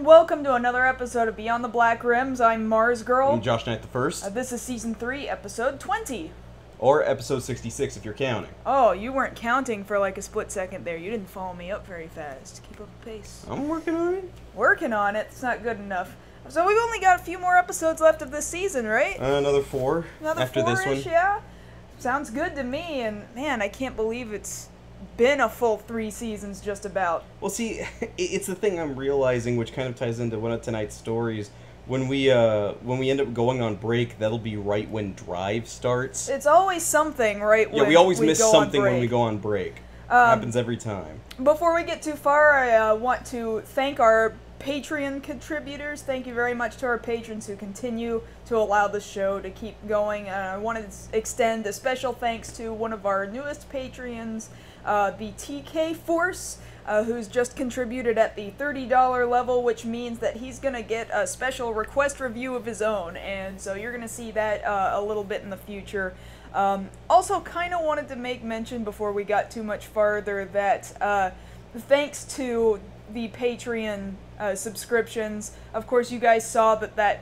welcome to another episode of Beyond the Black Rims. I'm Mars Girl. I'm Josh Knight the First. This is Season 3, Episode 20. Or Episode 66 if you're counting. Oh, you weren't counting for like a split second there. You didn't follow me up very fast. Keep up the pace. I'm working on it. Working on it. It's not good enough. So we've only got a few more episodes left of this season, right? Another 4 after this one. Yeah. Sounds good to me, and man, I can't believe it's been a full 3 seasons just about. Well, see, it's the thing I'm realizing, which kind of ties into one of tonight's stories. When we end up going on break, that'll be right when Drive starts. It's always something, right? Yeah, we always miss something when we go on break. Happens every time. Before we get too far, I want to thank our Patreon contributors. Thank you very much to our patrons who continue to allow the show to keep going. I want to extend a special thanks to one of our newest Patreons, the TK Force, who's just contributed at the $30 level, which means that he's going to get a special request review of his own, and so you're going to see that a little bit in the future. Also, kind of wanted to make mention before we got too much farther that thanks to the Patreon subscriptions, of course you guys saw that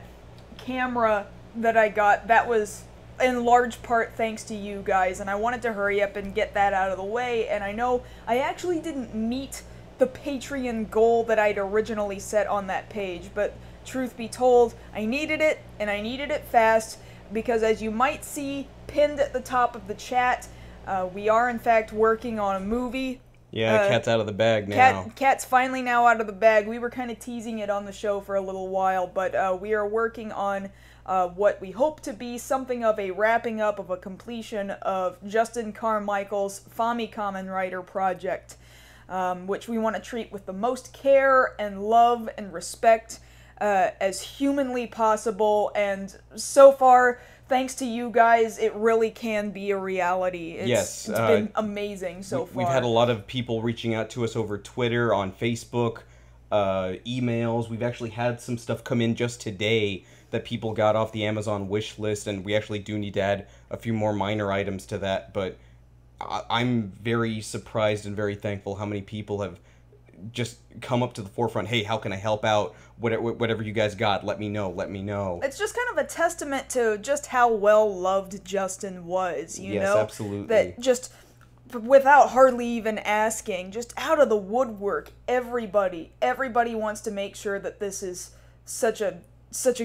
camera that I got, that was in large part thanks to you guys, and I wanted to hurry up and get that out of the way. And I know I actually didn't meet the Patreon goal that I'd originally set on that page, but truth be told, I needed it, and I needed it fast, because as you might see pinned at the top of the chat, we are in fact working on a movie. Yeah, Cat's out of the bag now. Cat's finally now out of the bag. We were kind of teasing it on the show for a little while, but we are working on what we hope to be something of a wrapping up of a completion of Justin Carmichael's Kamen Rider project, which we want to treat with the most care and love and respect as humanly possible, and so far, thanks to you guys, it really can be a reality. It's been amazing so far. We've had a lot of people reaching out to us over Twitter, on Facebook, emails. We've actually had some stuff come in just today that people got off the Amazon wish list, and we actually do need to add a few more minor items to that, but I'm very surprised and very thankful how many people have just come up to the forefront. Hey, how can I help out? Whatever you guys got, let me know, let me know. It's just kind of a testament to just how well loved Justin was, you know? Yes, absolutely. That just, without hardly even asking, just out of the woodwork, everybody wants to make sure that this is such a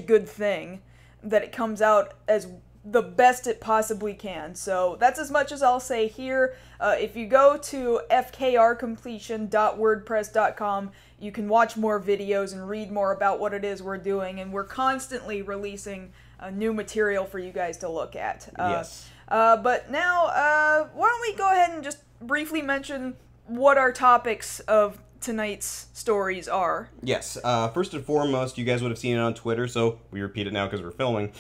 good thing, that it comes out as the best it possibly can. So that's as much as I'll say here. If you go to fkrcompletion.wordpress.com, you can watch more videos and read more about what it is we're doing, and we're constantly releasing new material for you guys to look at. Yes. But now, why don't we go ahead and just briefly mention what our topics of tonight's stories are. Yes. First and foremost, you guys would have seen it on Twitter, so we repeat it now because we're filming.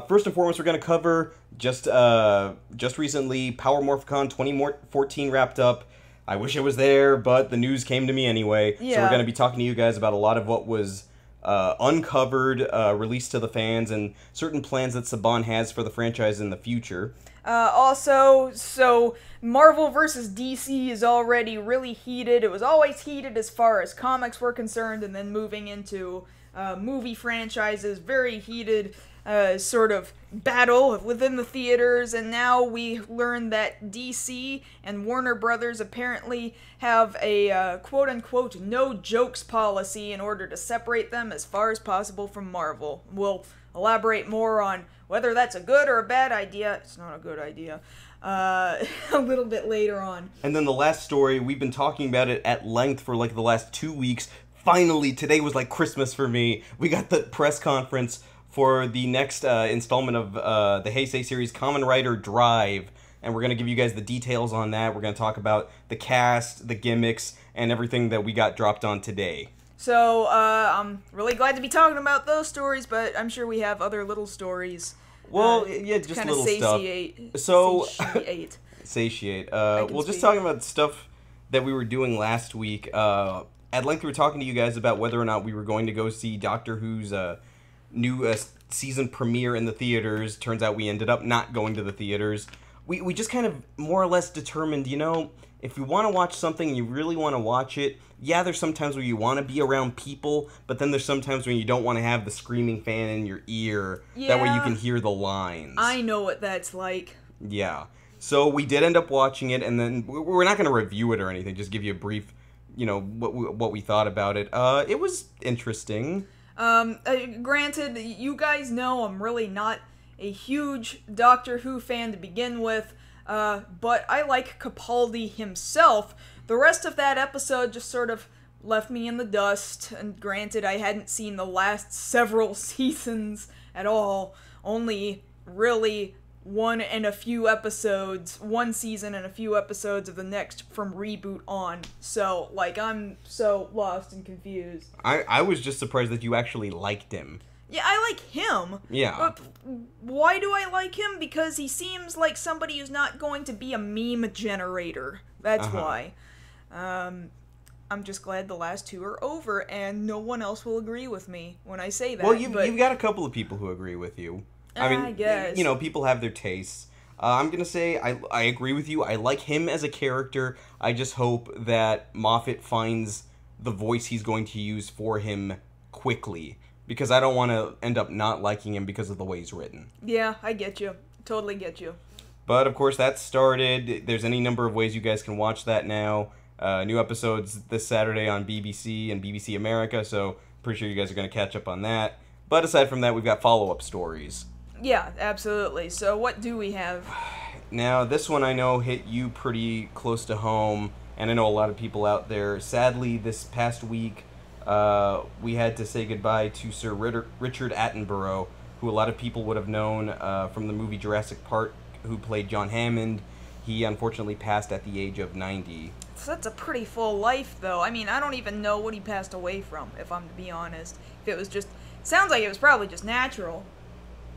First and foremost, we're going to cover just recently Power Morphicon 2014 wrapped up. I wish I was there, but the news came to me anyway. Yeah. So we're going to be talking to you guys about a lot of what was uncovered, released to the fans, and certain plans that Saban has for the franchise in the future. Also, so Marvel vs. DC is already really heated. It was always heated as far as comics were concerned, and then moving into movie franchises, very heated sort of battle within the theaters, and now we learned that DC and Warner Brothers apparently have a quote-unquote no-jokes policy in order to separate them as far as possible from Marvel. We'll elaborate more on whether that's a good or a bad idea. It's not a good idea. A little bit later on. And then the last story, we've been talking about it at length for like the last 2 weeks. Finally, today was like Christmas for me. We got the press conference for the next installment of the Heisei series, Kamen Rider Drive, and we're going to give you guys the details on that. We're going to talk about the cast, the gimmicks, and everything that we got dropped on today. So, I'm really glad to be talking about those stories, but I'm sure we have other little stories. Well, yeah, just little stuff. So, satiate. Well, just talking about stuff that we were doing last week. At length, we were talking to you guys about whether or not we were going to go see Doctor Who's new season premiere in the theaters. Turns out we ended up not going to the theaters. We just kind of more or less determined, you know, if you want to watch something and you really want to watch it, yeah, there's sometimes where you want to be around people, but then there's sometimes when you don't want to have the screaming fan in your ear. That way you can hear the lines. I know what that's like. Yeah. So we did end up watching it, and then we're not going to review it or anything, just give you a brief, what we thought about it. It was interesting. Granted, you guys know I'm really not a huge Doctor Who fan to begin with, but I like Capaldi himself. The rest of that episode just sort of left me in the dust, and granted, I hadn't seen the last several seasons at all, only really one season and a few episodes of the next from Reboot on. So, I'm so lost and confused. I was just surprised that you actually liked him. Yeah, I like him. Yeah. But why do I like him? Because he seems like somebody who's not going to be a meme generator. That's why. I'm just glad the last two are over, and no one else will agree with me when I say that. Well, you've got a couple of people who agree with you. I guess. People have their tastes. I'm going to say I agree with you. I like him as a character. I just hope that Moffat finds the voice he's going to use for him quickly, because I don't want to end up not liking him because of the way he's written. Yeah, I get you. Totally get you. But, of course, that started. There's any number of ways you guys can watch that now. New episodes this Saturday on BBC and BBC America, so pretty sure you guys are going to catch up on that. But aside from that, we've got follow-up stories. Yeah, absolutely. So what do we have? Now, this one I know hit you pretty close to home, and I know a lot of people out there. Sadly, this past week, we had to say goodbye to Sir Richard Attenborough, who a lot of people would have known from the movie Jurassic Park, who played John Hammond. He unfortunately passed at the age of 90. So that's a pretty full life, though. I mean, I don't even know what he passed away from, if I'm to be honest. If it was just... Sounds like it was probably just natural.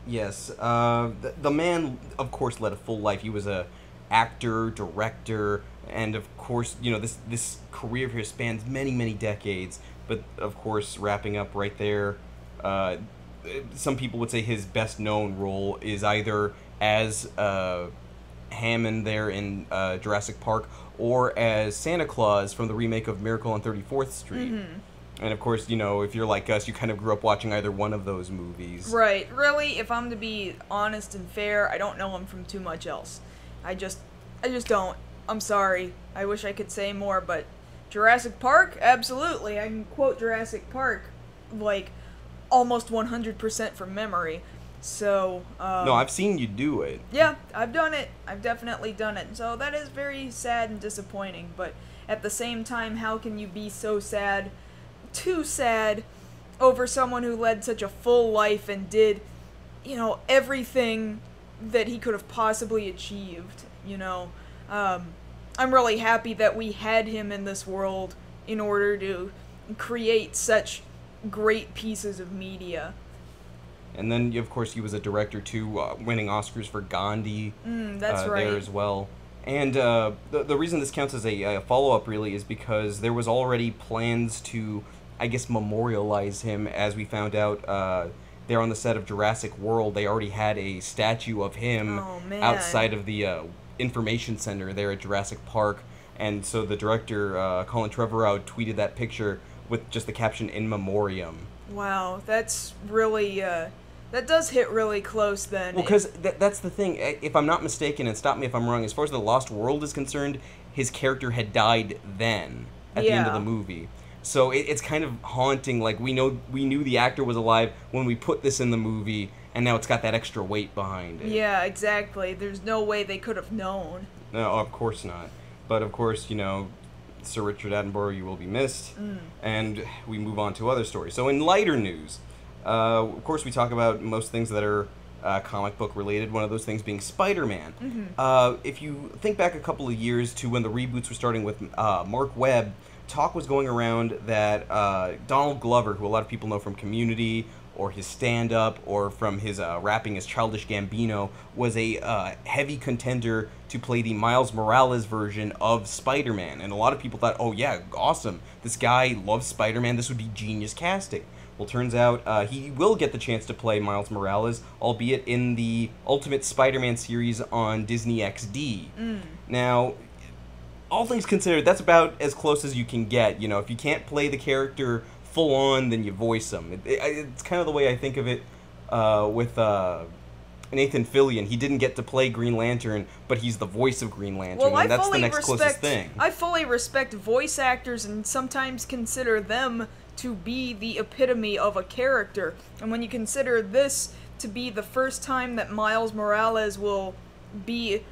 Yes, the man, of course, led a full life. He was a actor, director, and of course, this career of his spans many, many decades. But of course, wrapping up right there, some people would say his best known role is either as Hammond there in Jurassic Park, or as Santa Claus from the remake of Miracle on 34th Street. Mm-hmm. And of course, if you're like us, you kind of grew up watching either one of those movies. Right. Really, if I'm to be honest and fair, I don't know him from too much else. I just don't. I'm sorry. I wish I could say more, but Jurassic Park? Absolutely. I can quote Jurassic Park, almost 100% from memory. So, no, I've seen you do it. Yeah, I've done it. I've definitely done it. So that is very sad and disappointing, but at the same time, how can you be so sad... too sad over someone who led such a full life and did, everything that he could have possibly achieved, I'm really happy that we had him in this world in order to create such great pieces of media. And then, of course, he was a director, too, winning Oscars for Gandhi. That's right. There as well. And the reason this counts as a follow-up, really, is because there was already plans to, I guess, memorialize him. As we found out there on the set of Jurassic World, they already had a statue of him outside of the information center there at Jurassic Park. And so the director, Colin Trevorrow, tweeted that picture with just the caption, "In Memoriam." Wow, that's really... that does hit really close, then. Well, because that's the thing. If I'm not mistaken, and stop me if I'm wrong, as far as The Lost World is concerned, his character had died then, at the end of the movie. So it's kind of haunting. We knew the actor was alive when we put this in the movie, and now it's got that extra weight behind it. Yeah, exactly. There's no way they could have known. No, of course not. But of course, Sir Richard Attenborough, you will be missed. And we move on to other stories. So in lighter news... of course, we talk about most things that are comic book related, one of those things being Spider-Man. If you think back a couple of years to when the reboots were starting with Mark Webb, talk was going around that Donald Glover, who a lot of people know from Community, or his stand-up, or from his rapping as Childish Gambino, was a heavy contender to play the Miles Morales version of Spider-Man. And a lot of people thought, oh yeah, awesome, this guy loves Spider-Man, this would be genius casting. Well, turns out he will get the chance to play Miles Morales, albeit in the Ultimate Spider-Man series on Disney XD. Now, all things considered, that's about as close as you can get. You know, if you can't play the character full on, then you voice them. It's kind of the way I think of it with Nathan Fillion. He didn't get to play Green Lantern, but he's the voice of Green Lantern, and that's the next closest thing. I fully respect voice actors and sometimes consider them to be the epitome of a character. And when you consider this to be the first time that Miles Morales will be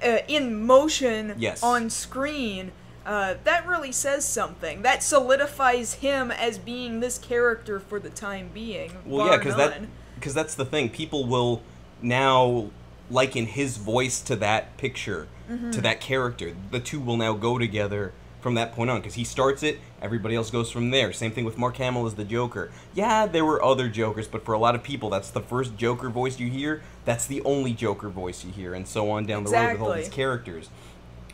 in motion on screen, that really says something. That solidifies him as being this character for the time being. Well, yeah, because that's the thing. People will now liken his voice to that picture, to that character. The two will now go together from that point on, because he starts it, everybody else goes from there. Same thing with Mark Hamill as the Joker. Yeah, there were other Jokers, but for a lot of people, that's the first Joker voice you hear, that's the only Joker voice you hear, and so on down the road with all these characters.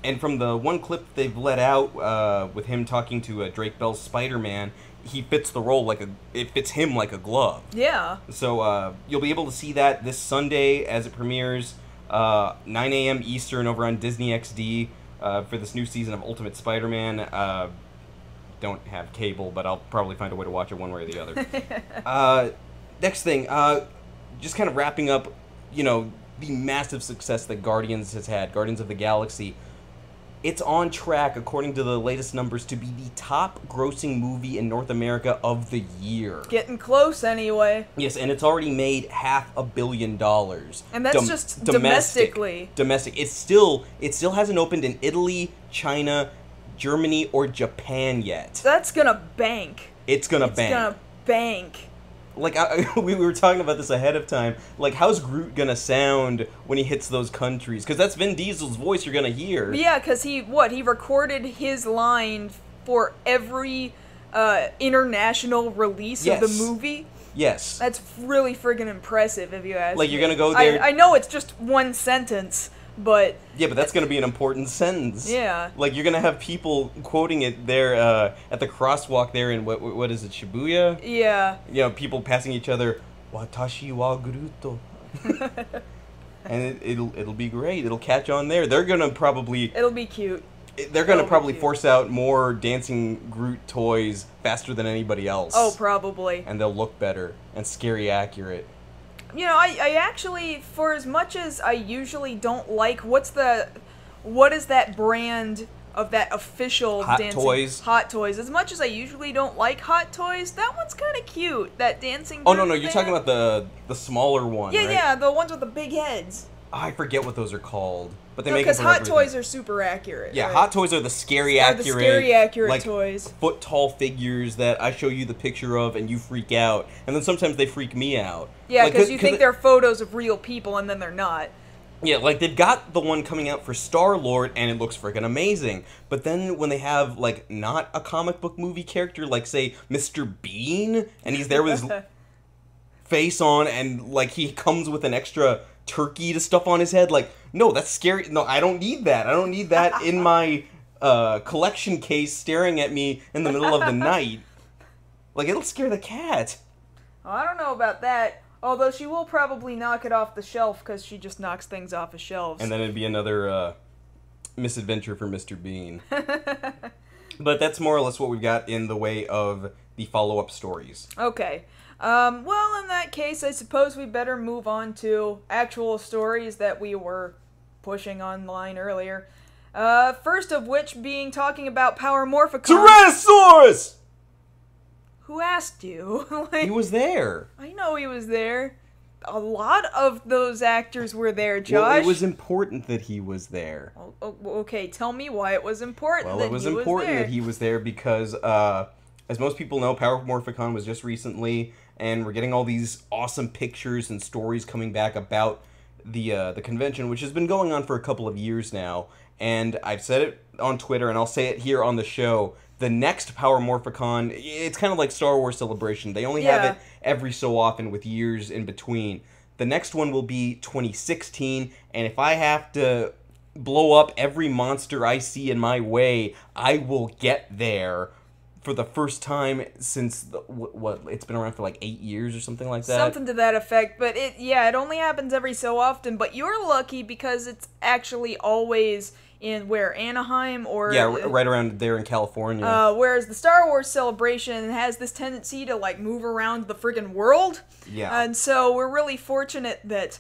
And from the one clip they've let out with him talking to Drake Bell's Spider-Man, he fits the role it fits him like a glove. Yeah. So you'll be able to see that this Sunday as it premieres, 9 a.m. Eastern over on Disney XD. For this new season of Ultimate Spider-Man. Don't have cable, but I'll probably find a way to watch it one way or the other. Next thing, just kind of wrapping up, you know, the massive success that Guardians has had, Guardians of the Galaxy. It's on track, according to the latest numbers, to be the top grossing movie in North America of the year. Getting close, anyway. Yes, and it's already made $500 million. And that's just domestically. Domestic. It still hasn't opened in Italy, China, Germany, or Japan yet. That's gonna bank. It's gonna bank. Like, we were talking about this ahead of time. Like, how's Groot gonna sound when he hits those countries? Because that's Vin Diesel's voice you're gonna hear. Yeah, because he recorded his line for every international release of the movie. Yes. That's really friggin' impressive, if you ask me. Like, you're gonna go there... I know it's just one sentence, but... Yeah, but that's gonna be an important sentence. Yeah. Like, you're gonna have people quoting it there at the crosswalk there in, what is it, Shibuya? Yeah. You know, people passing each other, Watashi wa Groot. And it'll be great. It'll catch on there. They're gonna probably... It'll be cute. They're gonna probably force out more dancing Groot toys faster than anybody else. Oh, probably. And they'll look better and scary accurate. You know, I actually, for as much as I usually don't like, what is that brand of that official Hot dancing... Toys? Hot Toys. As much as I usually don't like Hot Toys, that one's kind of cute. That dancing... Oh, no, you're talking about the smaller one, yeah, right? Yeah, the ones with the big heads. I forget what those are called. But they No, make them for because Hot everything. Toys are super accurate. Yeah, right? Hot Toys are the scary accurate like, toys. Foot-tall figures that I show you the picture of and you freak out. And then sometimes they freak me out. Yeah, because you think they're photos of real people and then they're not. Yeah, like, they've got the one coming out for Star-Lord, and it looks freaking amazing. But then when they have, like, not a comic book movie character, like, say, Mr. Bean, and he's there with his face on, and, like, he comes with an extra turkey to stuff on his head, like, no, that's scary. No, I don't need that. I don't need that in my collection case staring at me in the middle of the night. Like, it'll scare the cat. Oh, I don't know about that. Although she will probably knock it off the shelf because she just knocks things off of shelves. And then it'd be another misadventure for Mr. Bean. But that's more or less what we've got in the way of the follow-up stories. Okay. Well, in that case, I suppose we better move on to actual stories that we were pushing online earlier. First of which being talking about Power Morphicon. Tyrannosaurus! Who asked you? He was there. I know he was there. A lot of those actors were there, Josh. Well, it was important that he was there. Okay, tell me why it was important that he was there. Well, it was important that he was there because, as most people know, Power Morphicon was just recently, and we're getting all these awesome pictures and stories coming back about the convention, which has been going on for a couple of years now. And I've said it on Twitter, and I'll say it here on the show. The next Power Morphicon, it's kind of like Star Wars Celebration. They only have it every so often with years in between. The next one will be 2016, and if I have to blow up every monster I see in my way, I will get there for the first time since, it's been around for like 8 years or something like that? Something to that effect, but it only happens every so often, but you're lucky because it's actually always in where, Anaheim, or yeah, right around there in California. Whereas the Star Wars Celebration has this tendency to like move around the friggin' world. Yeah. And so we're really fortunate that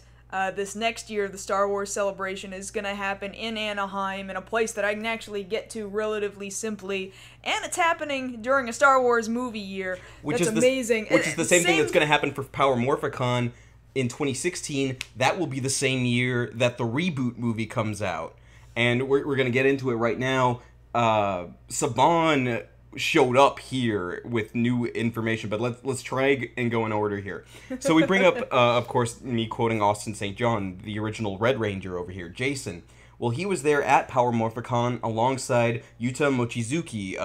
this next year the Star Wars Celebration is gonna happen in Anaheim, in a place that I can actually get to relatively simply, and it's happening during a Star Wars movie year. That's amazing. Which is the same thing that's gonna happen for Power Morphicon in 2016. That will be the same year that the reboot movie comes out. And we're going to get into it right now. Saban showed up here with new information, but let's try and go in order here. So we bring up, of course, me quoting Austin St. John, the original Red Ranger over here, Jason. Well, he was there at Power Morphicon alongside Yuta Mochizuki,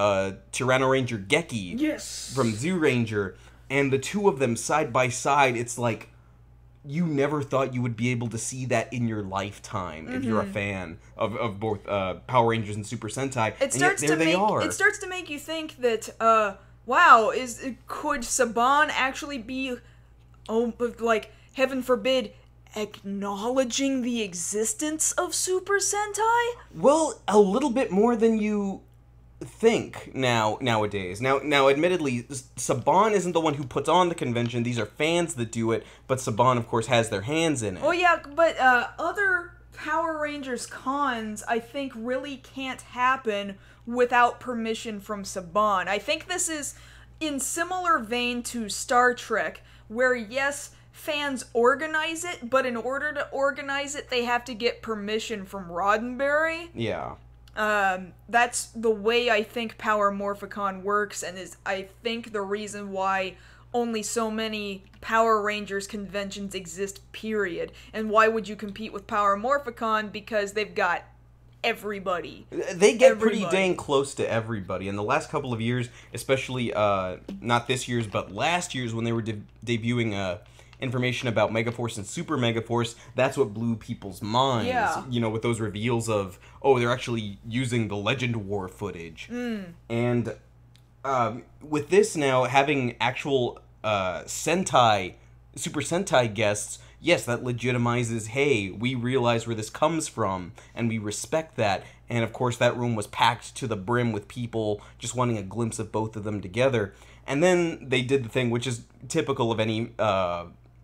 Tyranno Ranger Geki from Zoo Ranger, and the two of them side by side. It's like, you never thought you would be able to see that in your lifetime if you're a fan of both Power Rangers and Super Sentai. It starts to make you think that, wow, could Saban actually be, like, heaven forbid, acknowledging the existence of Super Sentai? Well, a little bit more than you think nowadays. Now, admittedly, Saban isn't the one who puts on the convention. These are fans that do it, but Saban, of course, has their hands in it. Oh yeah, but other Power Rangers cons, I think, really can't happen without permission from Saban. I think this is in similar vein to Star Trek, where yes, fans organize it, but in order to organize it, they have to get permission from Roddenberry. Yeah. That's the way I think Power Morphicon works, and is, I think, the reason why only so many Power Rangers conventions exist, period. And why would you compete with Power Morphicon? Because they've got everybody. They get pretty dang close to everybody. In the last couple of years, especially, not this year's, but last year's, when they were debuting, information about Megaforce and Super Megaforce, that's what blew people's minds. Yeah. You know, with those reveals of, oh, they're actually using the Legend War footage. And with this now, having actual Sentai, Super Sentai guests, yes, that legitimizes, hey, we realize where this comes from, and we respect that. And of course, that room was packed to the brim with people just wanting a glimpse of both of them together. And then they did the thing, which is typical of any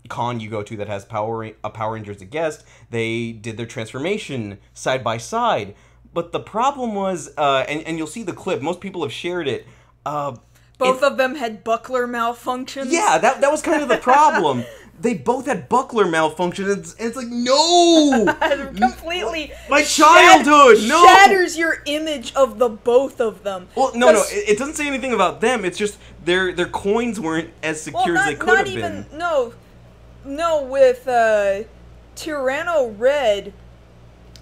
con you go to that has a Power Ranger as a guest. They did their transformation side by side. But the problem was, and you'll see the clip, most people have shared it. Both of them had buckler malfunctions. Yeah, that was kind of the problem. They both had buckler malfunction, and it's like, no! Completely my childhood, no! Shatters your image of the both of them. Well, no, it doesn't say anything about them, it's just their coins weren't as secure as they could have been. No, with Tyranno Red...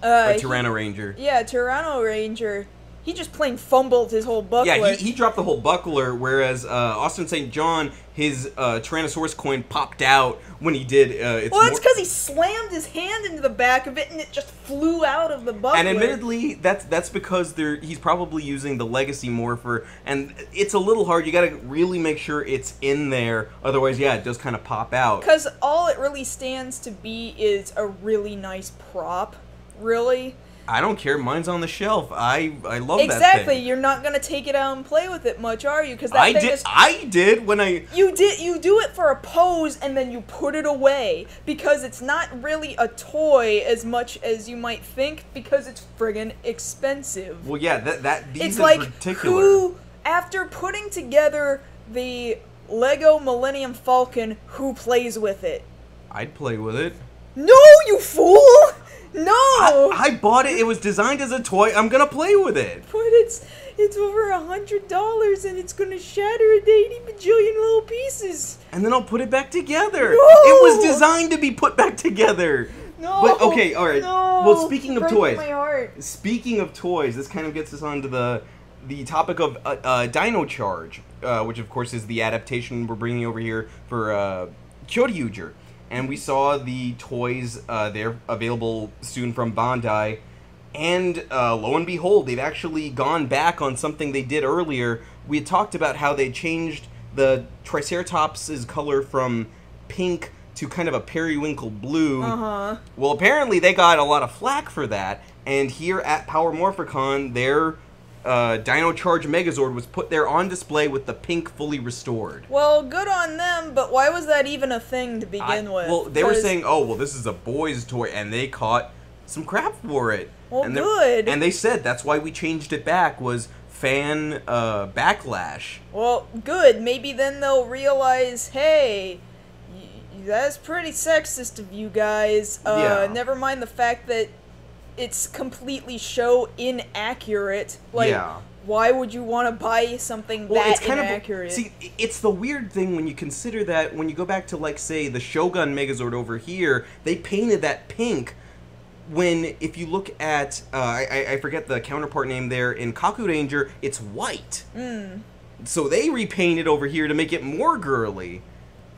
Tyranno Ranger. Yeah, Tyranno Ranger... He just plain fumbled his whole buckler. Yeah, he dropped the whole buckler, whereas Austin St. John, his Tyrannosaurus coin popped out when he did. That's because he slammed his hand into the back of it and it just flew out of the buckler. And admittedly, that's because he's probably using the Legacy Morpher, and it's a little hard. You gotta really make sure it's in there, otherwise, yeah, it does kind of pop out. Because all it really stands to be is a really nice prop, really. I don't care. Mine's on the shelf. I love that thing. Exactly. You're not gonna take it out and play with it much, are you? Because I did when I. You do it for a pose and then you put it away because it's not really a toy as much as you might think because it's friggin' expensive. Well, yeah, these it's in like particular. Who, after putting together the Lego Millennium Falcon, who plays with it? I'd play with it. No, you fool! No! I bought it. It was designed as a toy. I'm gonna play with it. But it's over $100 and it's gonna shatter into 80 bajillion little pieces. And then I'll put it back together. No! It was designed to be put back together. No. But okay, all right. No. Well, speaking of toys. My heart. Speaking of toys, this kind of gets us onto the topic of Dino Charge, which of course is the adaptation we're bringing over here for Kyoryuger. And we saw the toys, they're available soon from Bandai, and lo and behold, they've actually gone back on something they did earlier. We had talked about how they changed the Triceratops' color from pink to kind of a periwinkle blue. Uh-huh. Well, apparently they got a lot of flack for that, And here at Power Morphicon, their Dino Charge Megazord was put there on display with the pink fully restored. Well, good on them, but why was that even a thing to begin with? Well, they were saying, oh, well, this is a boy's toy, and they caught some crap for it. Well, and good. And they said that's why we changed it back, was fan backlash. Well, good. Maybe then they'll realize, hey, that's pretty sexist of you guys. Yeah. Never mind the fact that it's completely show inaccurate. Like, yeah. Why would you want to buy something that inaccurate? See, it's the weird thing when you consider that when you go back to, like, say, the Shogun Megazord over here, they painted that pink. When, if you look at, I forget the counterpart name there, in Kaku Ranger, it's white. So they repainted over here to make it more girly.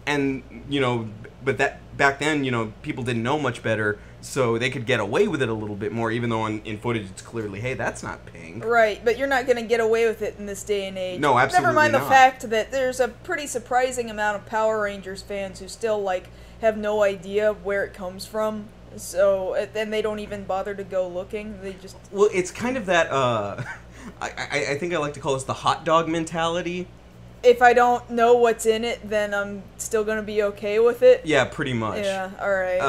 And, you know, but that back then, you know, people didn't know much better, so they could get away with it a little bit more, even though in footage it's clearly, hey, that's not pink. Right, but you're not going to get away with it in this day and age. No, absolutely Never mind not. the fact that there's a pretty surprising amount of Power Rangers fans who still, like, have no idea where it comes from. So, then they don't even bother to go looking. They just... Well, it's kind of that, I think I like to call this the hot dog mentality. If I don't know what's in it, then I'm still going to be okay with it? Yeah, pretty much. Yeah, alright.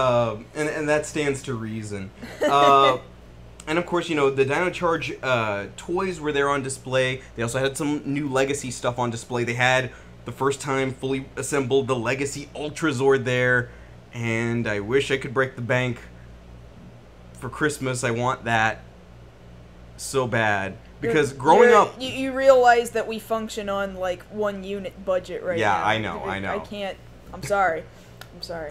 And that stands to reason. And of course, you know, the Dino Charge toys were there on display. They also had some new Legacy stuff on display. They had, the first time, fully assembled the Legacy Ultrazord there. And I wish I could break the bank for Christmas. I want that so bad. Because growing up... You realize that we function on, like, 1 unit budget now. Yeah, I know. I can't... I'm sorry.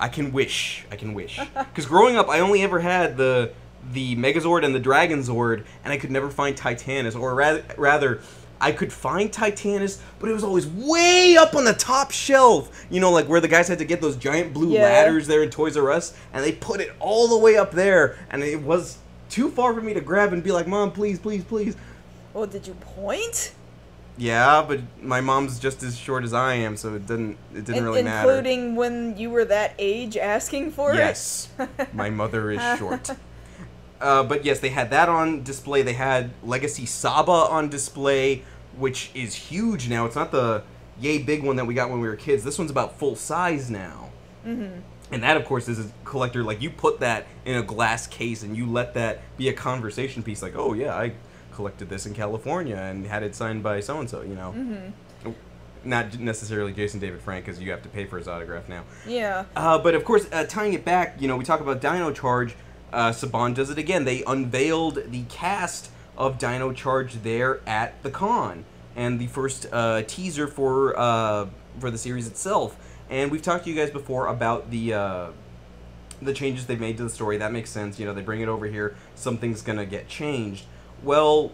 I can wish. Because growing up, I only ever had the Megazord and the Dragonzord, and I could never find Titanus. Or rather, I could find Titanus, but it was always way up on the top shelf. You know, like where the guys had to get those giant blue ladders there in Toys R Us, and they put it all the way up there, and it was too far for me to grab and be like, Mom, please, please, please. Well, did you point? Yeah, but my mom's just as short as I am, so it didn't really matter. Including when you were that age asking for it? Yes. My mother is short. But yes, they had that on display. They had Legacy Saba on display, which is huge now. It's not the yay big one that we got when we were kids. This one's about full size now. Mm-hmm. And that, of course, is a collector. Like, you put that in a glass case and you let that be a conversation piece. Like, oh, yeah, I collected this in California and had it signed by so-and-so, you know. Mm-hmm. Not necessarily Jason David Frank, because you have to pay for his autograph now. Yeah. But, of course, tying it back, you know, we talk about Dino Charge. Saban does it again. They unveiled the cast of Dino Charge there at the con, and the first teaser for the series itself. And we've talked to you guys before about the changes they've made to the story. That makes sense. You know, they bring it over here. Something's gonna get changed. Well,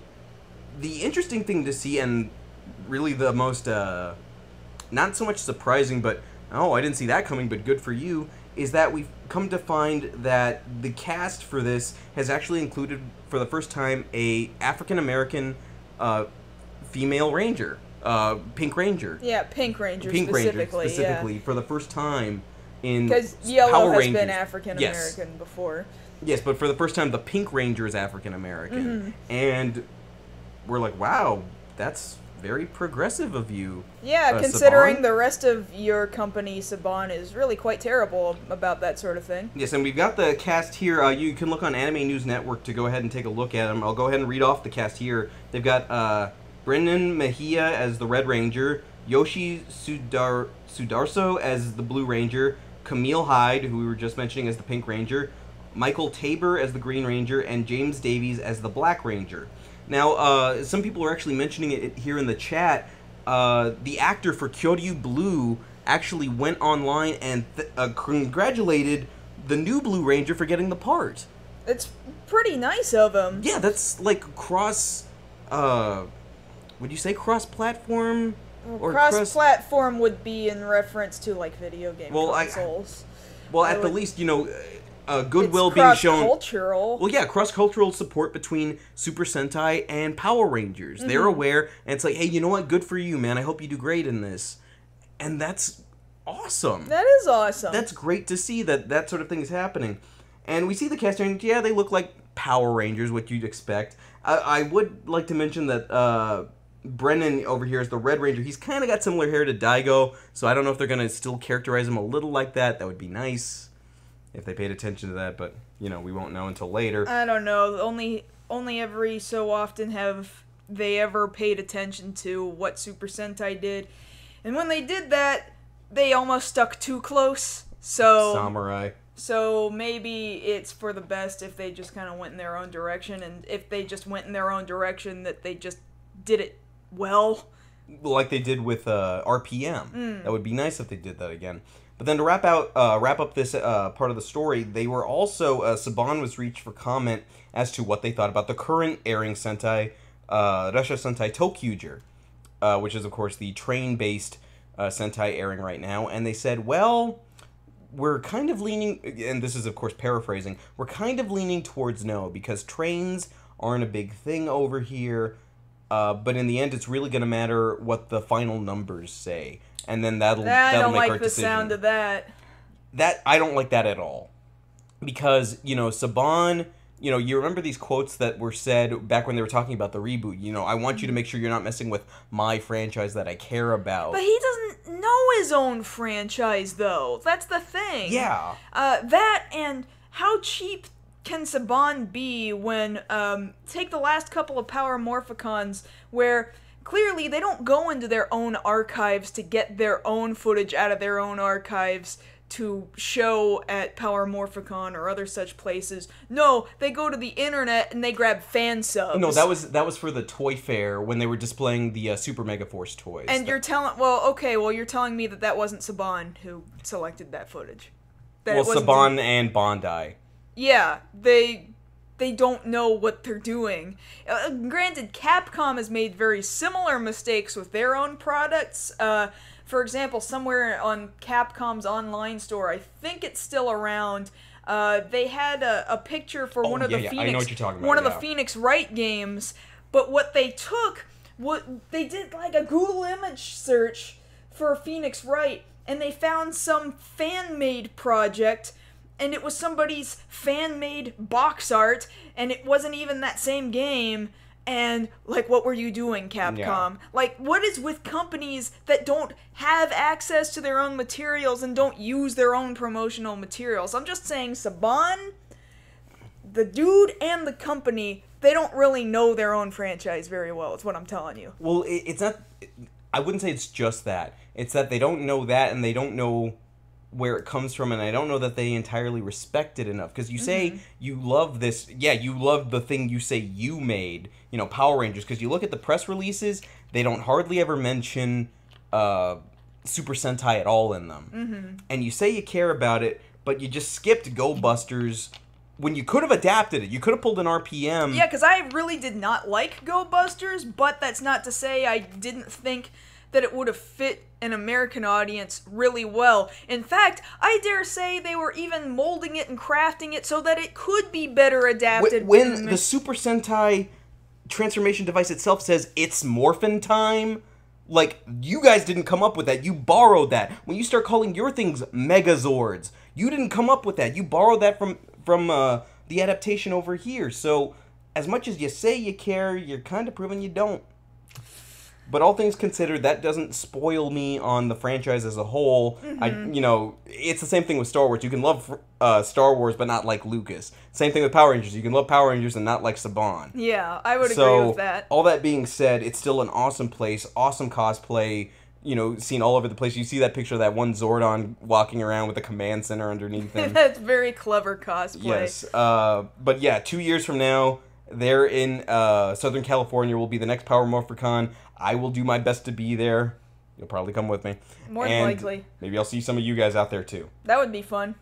the interesting thing to see, and really the most not so much surprising, but oh, I didn't see that coming, but good for you, is that we've come to find that the cast for this has actually included, for the first time, a African-American female ranger, Pink Ranger. Yeah, Pink Ranger specifically, for the first time in because Yellow Power has Rangers. been African-American before. Yes, but for the first time, the Pink Ranger is African-American. Mm-hmm. And we're like, wow, that's very progressive of you. Yeah, considering Saban. The rest of your company, Saban, is really quite terrible about that sort of thing. Yes, and we've got the cast here. You can look on Anime News Network to go ahead and take a look at them. I'll go ahead and read off the cast here. They've got Brendan Mejia as the Red Ranger, Yoshi Sudarso as the Blue Ranger, Camille Hyde, who we were just mentioning, as the Pink Ranger, Michael Tabor as the Green Ranger, and James Davies as the Black Ranger. Now, some people are actually mentioning it here in the chat. The actor for Kyoryu Blue actually went online and congratulated the new Blue Ranger for getting the part. It's pretty nice of him. Yeah, that's like cross... would you say cross-platform? Or cross-platform would be in reference to, like, video game consoles. At the least, you know... goodwill being shown. Cross-cultural. Well, yeah, cross-cultural support between Super Sentai and Power Rangers. Mm-hmm. They're aware, and it's like, hey, you know what? Good for you, man. I hope you do great in this. And that's awesome. That is awesome. That's great to see that sort of thing is happening. And we see the cast, and yeah, they look like Power Rangers, what you'd expect. I would like to mention that Brennan over here is the Red Ranger. He's kind of got similar hair to Daigo, so I don't know if they're going to still characterize him a little like that. That would be nice if they paid attention to that, but, you know, we won't know until later. I don't know. Only every so often have they ever paid attention to what Super Sentai did. And when they did that, they almost stuck too close. So Samurai. So maybe it's for the best if they just kind of went in their own direction, and if they just went in their own direction, that they just did it well. Like they did with RPM. That would be nice if they did that again. But then to wrap up this part of the story, they were also, Saban was reached for comment as to what they thought about the current airing Sentai, Rasha Sentai Tokyuger, which is, of course, the train-based Sentai airing right now. And they said, well, we're kind of leaning, and this is, of course, paraphrasing, we're kind of leaning towards no, because trains aren't a big thing over here, but in the end, it's really going to matter what the final numbers say. And then that'll make our decision. I don't like the sound of that. I don't like that at all. Because, you know, Saban, you know, you remember these quotes that were said back when they were talking about the reboot. You know, I want you to make sure you're not messing with my franchise that I care about. But he doesn't know his own franchise, though. That's the thing. Yeah. That and how cheap can Saban be when, take the last couple of Power Morphicons where clearly they don't go into their own archives to get their own footage out of their own archives to show at Power Morphicon or other such places. No, they go to the internet and they grab fan subs. No, that was for the Toy Fair when they were displaying the Super Mega Force toys. And you're telling you're telling me that wasn't Saban who selected that footage. Well, Saban and Bandai. Yeah, they don't know what they're doing. Granted, Capcom has made very similar mistakes with their own products. For example, somewhere on Capcom's online store, I think it's still around, they had a picture for one of the Phoenix, I know what you're talking about, one of the Phoenix Wright games, but what they took, they did like a Google image search for Phoenix Wright, and they found some fan-made project, and it was somebody's fan-made box art, and it wasn't even that same game, and, like, what were you doing, Capcom? Yeah. Like, what is with companies that don't have access to their own materials and don't use their own promotional materials? I'm just saying, Saban, the dude and the company, they don't really know their own franchise very well, is what I'm telling you. Well, it's not... I wouldn't say it's just that. It's that they don't know that, and they don't know where it comes from, and I don't know that they entirely respect it enough. Because you say you love this, you love the thing you say you made, you know, Power Rangers, because you look at the press releases, they don't hardly ever mention Super Sentai at all in them. And you say you care about it, but you just skipped Go Busters when you could have adapted it. You could have pulled an RPM. Yeah, because I really did not like Go Busters, but that's not to say I didn't think that it would have fit an American audience really well. In fact, I dare say they were even molding it and crafting it so that it could be better adapted. When the Super Sentai transformation device itself says it's morphin' time, like, you guys didn't come up with that. You borrowed that. When you start calling your things Megazords, you didn't come up with that. You borrowed that from the adaptation over here. So, as much as you say you care, you're kind of proving you don't. But all things considered, that doesn't spoil me on the franchise as a whole. You know, it's the same thing with Star Wars. You can love Star Wars, but not like Lucas. Same thing with Power Rangers. You can love Power Rangers and not like Saban. Yeah, I would agree with that. All that being said, it's still an awesome place, awesome cosplay. You know, seen all over the place. You see that picture of that one Zordon walking around with a command center underneath him. That's very clever cosplay. Yes. But yeah, 2 years from now, there in Southern California will be the next Power Morphicon. I will do my best to be there. You'll probably come with me. More than likely. Maybe I'll see some of you guys out there too. That would be fun.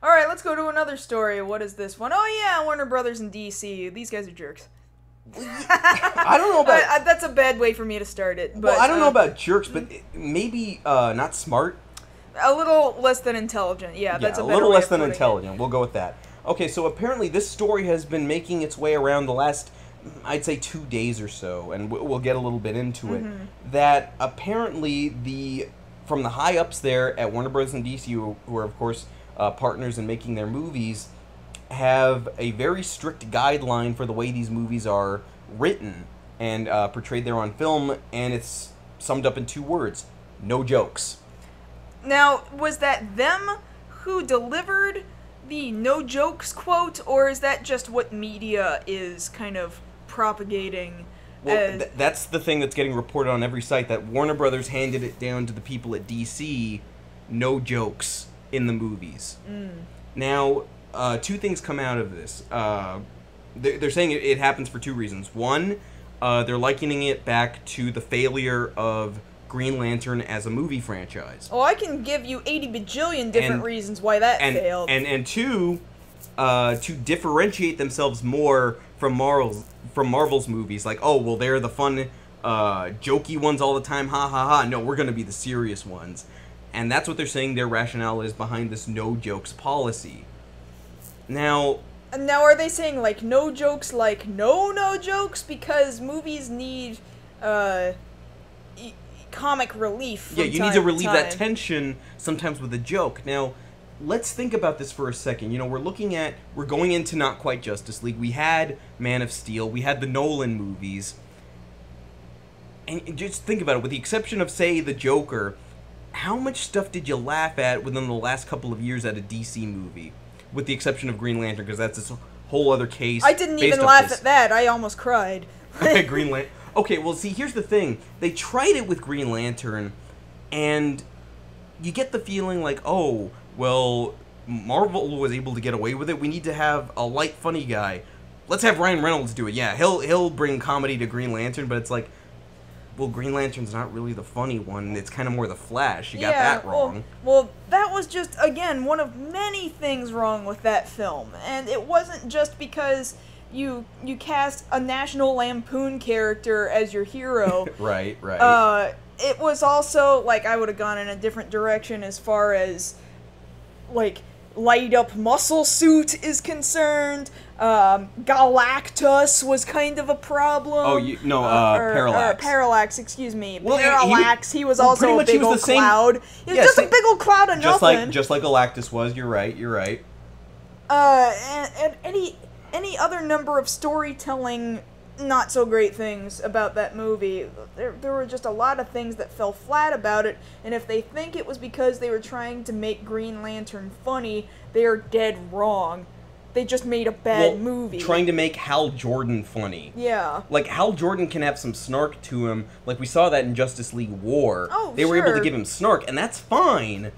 Alright, let's go to another story. What is this one? Oh yeah, Warner Brothers and DC. These guys are jerks. I don't know about... that's a bad way for me to start it. But, well, I don't know about jerks, but maybe not smart. A little less than intelligent. Yeah, that's a better little way less of than putting intelligent. it. We'll go with that. Okay, so apparently this story has been making its way around the last, I'd say, 2 days or so, and we'll get a little bit into it, that apparently from the high-ups there at Warner Bros. And DC, who are, of course, partners in making their movies, have a very strict guideline for the way these movies are written and portrayed there on film, and it's summed up in 2 words: no jokes. Now, was that them who delivered the no jokes quote, or is that just what media is kind of propagating? Well, that's the thing that's getting reported on every site, that Warner Brothers handed it down to the people at DC, no jokes in the movies. Now, 2 things come out of this. They're saying it happens for 2 reasons. One, they're likening it back to the failure of Green Lantern as a movie franchise. Oh, I can give you 80 bajillion different reasons why that failed. And 2, to differentiate themselves more from Marvel's movies. Like, oh, well, they're the fun, jokey ones all the time, ha ha ha. No, we're going to be the serious ones. And that's what they're saying their rationale is behind this no jokes policy. Now, are they saying, like, no jokes, like, no jokes? Because movies need, comic relief from you need to relieve that tension sometimes with a joke. Now, let's think about this for a second. You know, we're going into not quite Justice League. We had Man of Steel. We had the Nolan movies. And just think about it. With the exception of, say, the Joker, how much stuff did you laugh at within the last couple of years at a DC movie? With the exception of Green Lantern, because that's this whole other case. I didn't even laugh at that. I almost cried. Green Lantern. Okay, well, see, here's the thing. They tried it with Green Lantern, and you get the feeling like, oh, well, Marvel was able to get away with it. We need to have a light, funny guy. Let's have Ryan Reynolds do it. Yeah, he'll bring comedy to Green Lantern, but it's like, well, Green Lantern's not really the funny one. It's kind of more the Flash. You got that wrong. Well, that was just, again, one of many things wrong with that film. And it wasn't just because you cast a National Lampoon character as your hero. Right. It was also, like, I would have gone in a different direction as far as, like, light-up muscle suit is concerned. Galactus was kind of a problem. Oh, Parallax. Parallax, excuse me. Well, Parallax, he was also a big old cloud. He was just a big old cloud of nothing. Just like Galactus was, you're right. And any other number of storytelling not so great things about that movie. There were just a lot of things that fell flat about it, and if they think it was because they were trying to make Green Lantern funny, they are dead wrong. They just made a bad movie. Trying to make Hal Jordan funny. Yeah. Like, Hal Jordan can have some snark to him. Like, we saw that in Justice League War. Oh, They were able to give him snark, and that's fine.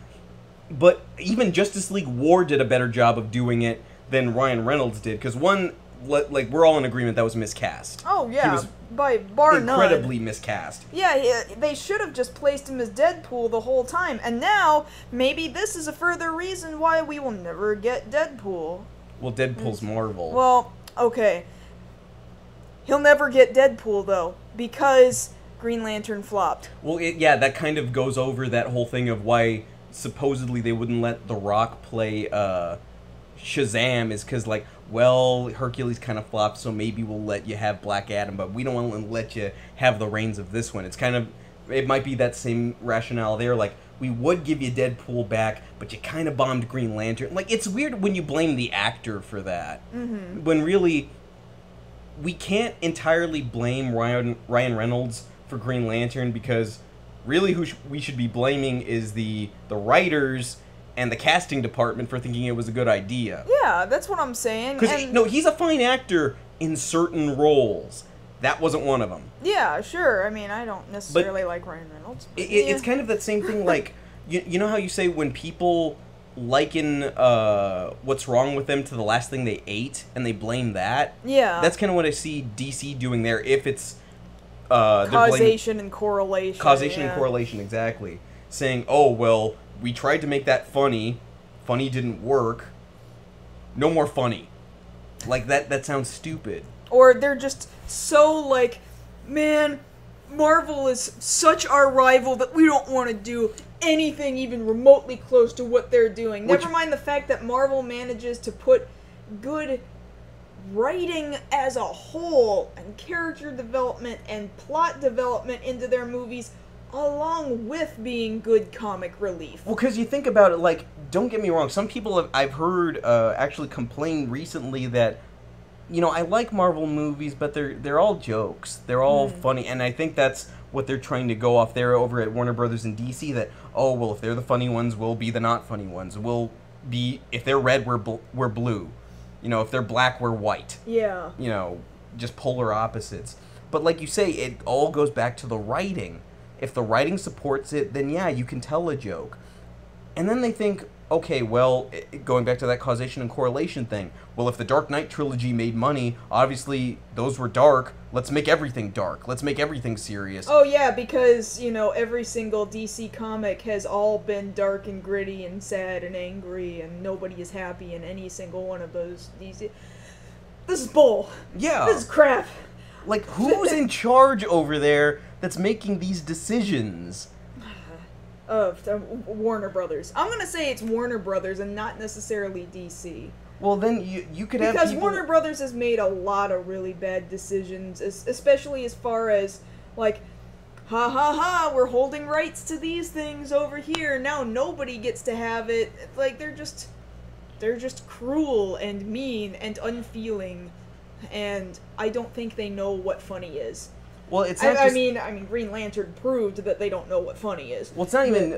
But even Justice League War did a better job of doing it than Ryan Reynolds did. Because like, we're all in agreement that was miscast. Oh, yeah. He was bar none. Incredibly miscast. Yeah, they should have just placed him as Deadpool the whole time. And now, maybe this is a further reason why we will never get Deadpool. Well, Deadpool's Marvel. Well, okay. He'll never get Deadpool, though, because Green Lantern flopped. Well, that kind of goes over that whole thing of why supposedly they wouldn't let The Rock play Shazam, is because, like, well, Hercules kind of flopped, so maybe we'll let you have Black Adam, but we don't want to let you have the reins of this one. It's kind of, it might be that same rationale there, like, we would give you Deadpool back, but you kind of bombed Green Lantern. Like, it's weird when you blame the actor for that. Mm-hmm. When really, we can't entirely blame Ryan Reynolds for Green Lantern, because really who we should be blaming is the writers and the casting department for thinking it was a good idea. Yeah, that's what I'm saying. Because, he's a fine actor in certain roles. That wasn't one of them. Yeah, sure. I mean, I don't necessarily like Ryan Reynolds. It's kind of that same thing, like, you know how you say when people liken what's wrong with them to the last thing they ate, and they blame that? Yeah. That's kind of what I see DC doing there, if it's... causation and correlation. Causation and correlation, exactly. Saying, oh, well, we tried to make that funny. Funny didn't work. No more funny. Like, that sounds stupid. Or they're just so, like, man, Marvel is such our rival that we don't want to do anything even remotely close to what they're doing. Never mind the fact that Marvel manages to put good writing as a whole and character development and plot development into their movies along with being good comic relief. Well, because you think about it, like, don't get me wrong, some people I've heard actually complain recently that, you know, I like Marvel movies, but they're all jokes. They're all funny, and I think that's what they're trying to go off there over at Warner Brothers and DC, that, oh, well, if they're the funny ones, we'll be the not funny ones. We'll be, if they're red, we're blue. You know, if they're black, we're white. Yeah. You know, just polar opposites. But like you say, it all goes back to the writing. If the writing supports it, then yeah, you can tell a joke. And then they think, okay, well, going back to that causation and correlation thing, well, if the Dark Knight trilogy made money, obviously those were dark, let's make everything dark. Let's make everything serious. Oh yeah, because, you know, every single DC comic has all been dark and gritty and sad and angry, and nobody is happy in any single one of those DC... This is bull. Yeah. This is crap. Like, who's in charge over there that's making these decisions? Warner Brothers. I'm gonna say it's Warner Brothers and not necessarily DC. Well, then you could have because people... Warner Brothers has made a lot of really bad decisions, especially as far as, like, ha ha ha, we're holding rights to these things over here, now nobody gets to have it. Like, they're just cruel and mean and unfeeling, and I don't think they know what funny is. Well, it's not I mean, Green Lantern proved that they don't know what funny is. Well, it's not even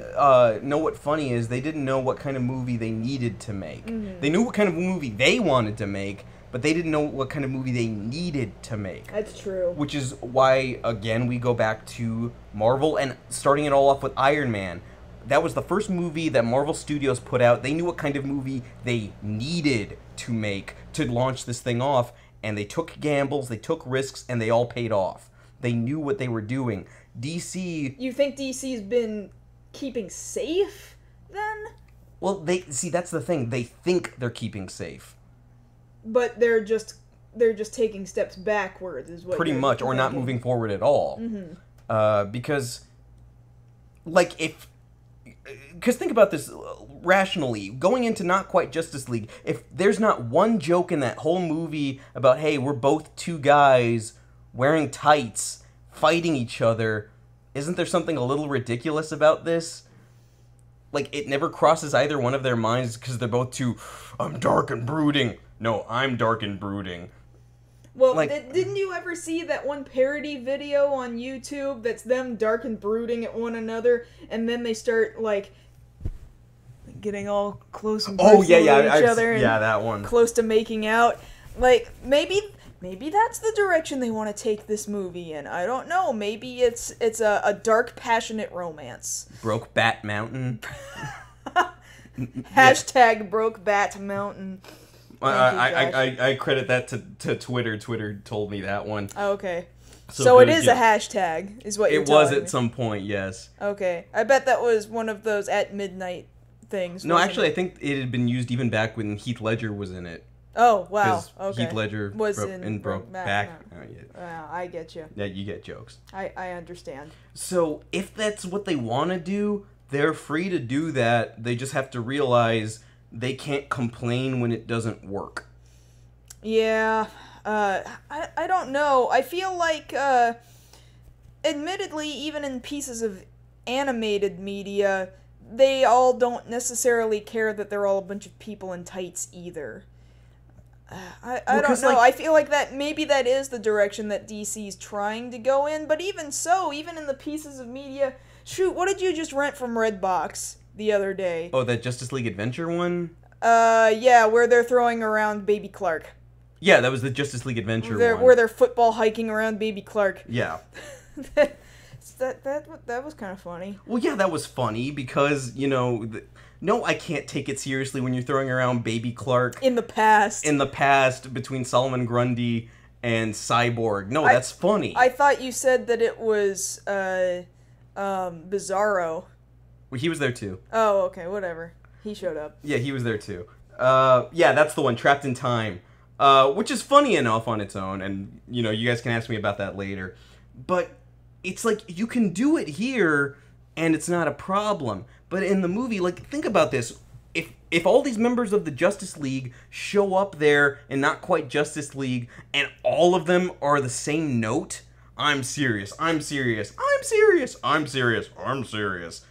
know what funny is. They didn't know what kind of movie they needed to make. Mm-hmm. They knew what kind of movie they wanted to make, but they didn't know what kind of movie they needed to make. That's true. Which is why, again, we go back to Marvel and starting it all off with Iron Man. That was the first movie that Marvel Studios put out. They knew what kind of movie they needed to make to launch this thing off, and they took gambles, they took risks, and they all paid off. They knew what they were doing. DC... You think DC's been keeping safe, then? Well, that's the thing. They think they're keeping safe. But they're just taking steps backwards, is what pretty much, or not moving forward at all. Mm-hmm. Because, like, because think about this rationally. Going into not quite Justice League, if there's not one joke in that whole movie about, hey, we're both two guys wearing tights, fighting each other, isn't there something a little ridiculous about this? Like, it never crosses either one of their minds because they're both too, I'm dark and brooding. No, I'm dark and brooding. Well, like, didn't you ever see that one parody video on YouTube that's them dark and brooding at one another, and then they start, like, getting all close and personal to each other, and that one. Close to making out? Like, maybe that's the direction they want to take this movie in. I don't know. Maybe it's a dark, passionate romance. Broke Bat Mountain. Hashtag Broke Bat Mountain. I credit that to Twitter. Twitter told me that one. Oh, okay. So it is a hashtag, is what you're telling me. It was at some point, yes. Okay. I bet that was one of those at midnight things. No, actually, I think it had been used even back when Heath Ledger was in it. Oh, wow. Okay. Heath Ledger broke back. Oh, yeah. I get you. Yeah, you get jokes. I understand. So, if that's what they want to do, they're free to do that. They just have to realize they can't complain when it doesn't work. Yeah. I don't know. I feel like, admittedly, even in pieces of animated media, they all don't necessarily care that they're all a bunch of people in tights either. I don't know. I feel like maybe that is the direction that DC's trying to go in, but even so, even in the pieces of media... Shoot, what did you just rent from Redbox the other day? Oh, that Justice League Adventure one? Yeah, where they're throwing around Baby Clark. Yeah, that was the Justice League Adventure one. Where they're football hiking around Baby Clark. Yeah. That was kind of funny. Well, yeah, that was funny because, you know... No, I can't take it seriously when you're throwing around Baby Clark. In the past. In the past, between Solomon Grundy and Cyborg. No, that's funny. I thought you said that it was, Bizarro. Well, he was there too. Oh, okay, whatever. He showed up. Yeah, he was there too. Yeah, that's the one, Trapped in Time. Which is funny enough on its own, and, you know, you guys can ask me about that later. But it's like, you can do it here, and it's not a problem. But in the movie, like, think about this. If all these members of the Justice League show up there in Not Quite Justice League, and all of them are the same note, I'm serious. I'm serious. I'm serious. I'm serious. I'm serious.